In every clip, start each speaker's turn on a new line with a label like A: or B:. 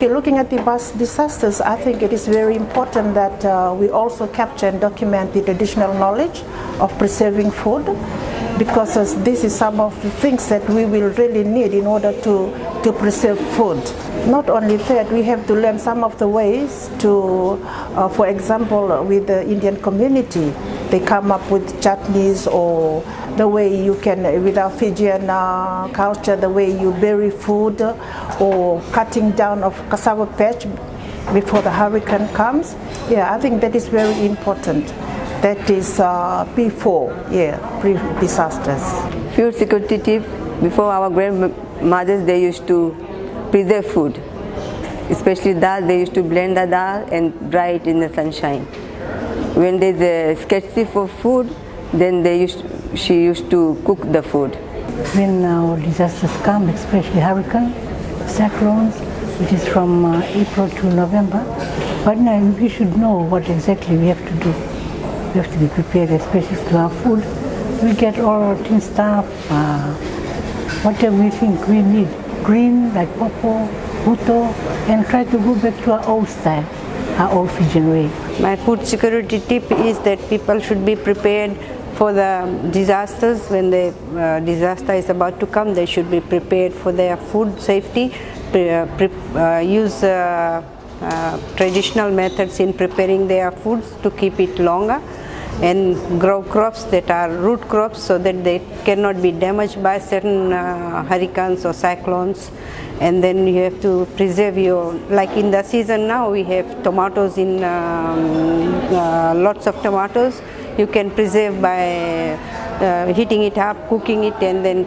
A: Looking at the past disasters, I think it is very important that we also capture and document the traditional knowledge of preserving food, because this is some of the things that we will really need in order to preserve food. Not only that, we have to learn some of the ways to, for example, with the Indian community, they come up with chutneys, or the way you can, with our Fijian culture, the way you bury food, or cutting down of cassava patch before the hurricane comes. Yeah, I think that is very important. That is before, pre-disasters.
B: Food security tip: before, our grandmothers, they used to preserve food, especially dal. They used to blend the dal and dry it in the sunshine. When there's a scarcity for food, then she used to cook the food.
C: When our disasters come, especially hurricane, cyclones, which is from April to November, but now we should know what exactly we have to do. We have to be prepared, especially to our food. We get all our tin stuff, whatever we think we need, green like popo, huto, and try to go back to our old style, our old Fijian way.
D: My food security tip is that people should be prepared for the disasters. When the disaster is about to come, they should be prepared for their food safety, use traditional methods in preparing their foods to keep it longer, and grow crops that are root crops so that they cannot be damaged by certain hurricanes or cyclones. And then you have to preserve like in the season now, we have tomatoes in lots of tomatoes. You can preserve by heating it up, cooking it, and then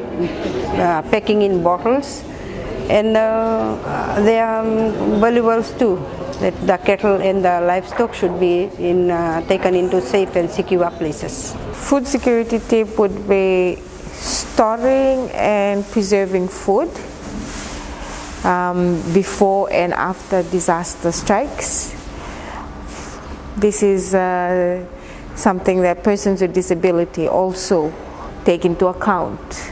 D: packing in bottles. And they are valuables too, that the cattle and the livestock should be taken into safe and secure places.
E: Food security tip would be storing and preserving food before and after disaster strikes. This is something that persons with disability also take into account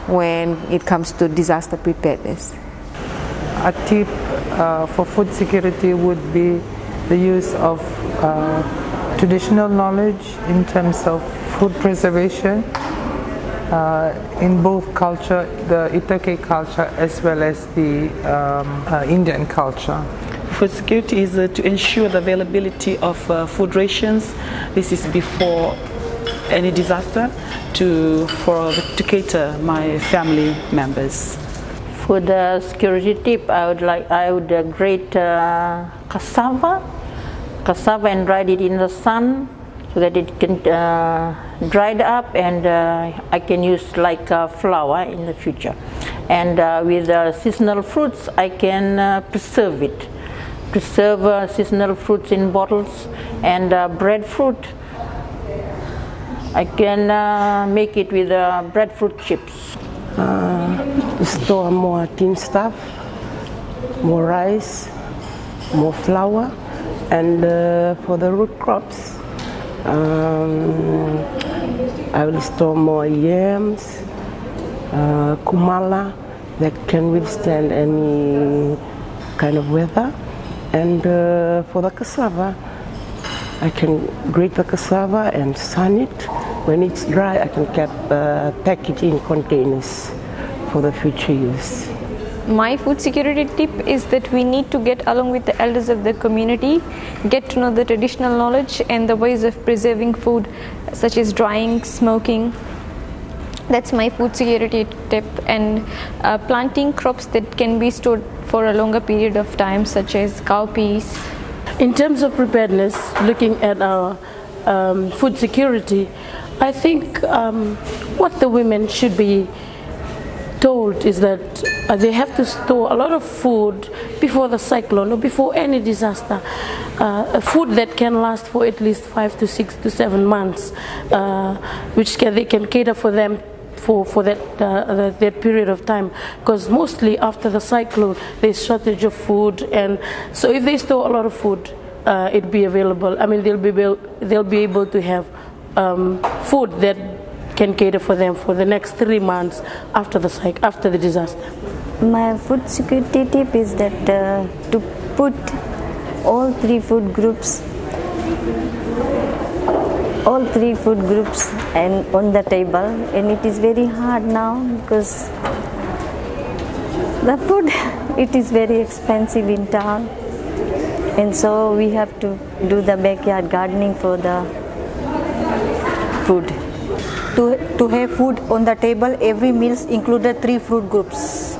E: when it comes to disaster preparedness.
F: A tip for food security would be the use of traditional knowledge in terms of food preservation in both culture, the Itake culture as well as the Indian culture.
G: Food security is to ensure the availability of food rations. This is before any disaster to cater my family members.
H: For the security tip, I would grate cassava and dry it in the sun so that it can dry it up, and I can use like flour in the future. And with seasonal fruits, I can preserve it. Preserve seasonal fruits in bottles, and breadfruit, I can make it with breadfruit chips.
I: Store more tin stuff, more rice, more flour, and for the root crops, I will store more yams, kumala that can withstand any kind of weather, and for the cassava, I can grate the cassava and sun it. When it's dry, I can pack it in containers for the future use.
J: My food security tip is that we need to get along with the elders of the community, get to know the traditional knowledge and the ways of preserving food, such as drying, smoking. That's my food security tip. And planting crops that can be stored for a longer period of time, such as cowpeas.
K: In terms of preparedness, looking at our food security, I think what the women should be told is that they have to store a lot of food before the cyclone or before any disaster, food that can last for at least 5 to 6 to 7 months, which they can cater for them for that period of time, because mostly after the cyclone there's shortage of food, and so if they store a lot of food, it'll be available. I mean, they'll be able to have food that can cater for them for the next 3 months after the disaster.
L: My food security tip is that to put all three food groups and on the table, and it is very hard now because the food it is very expensive in town, and so we have to do the backyard gardening for the food.
M: To have food on the table, every meals included 3 food groups.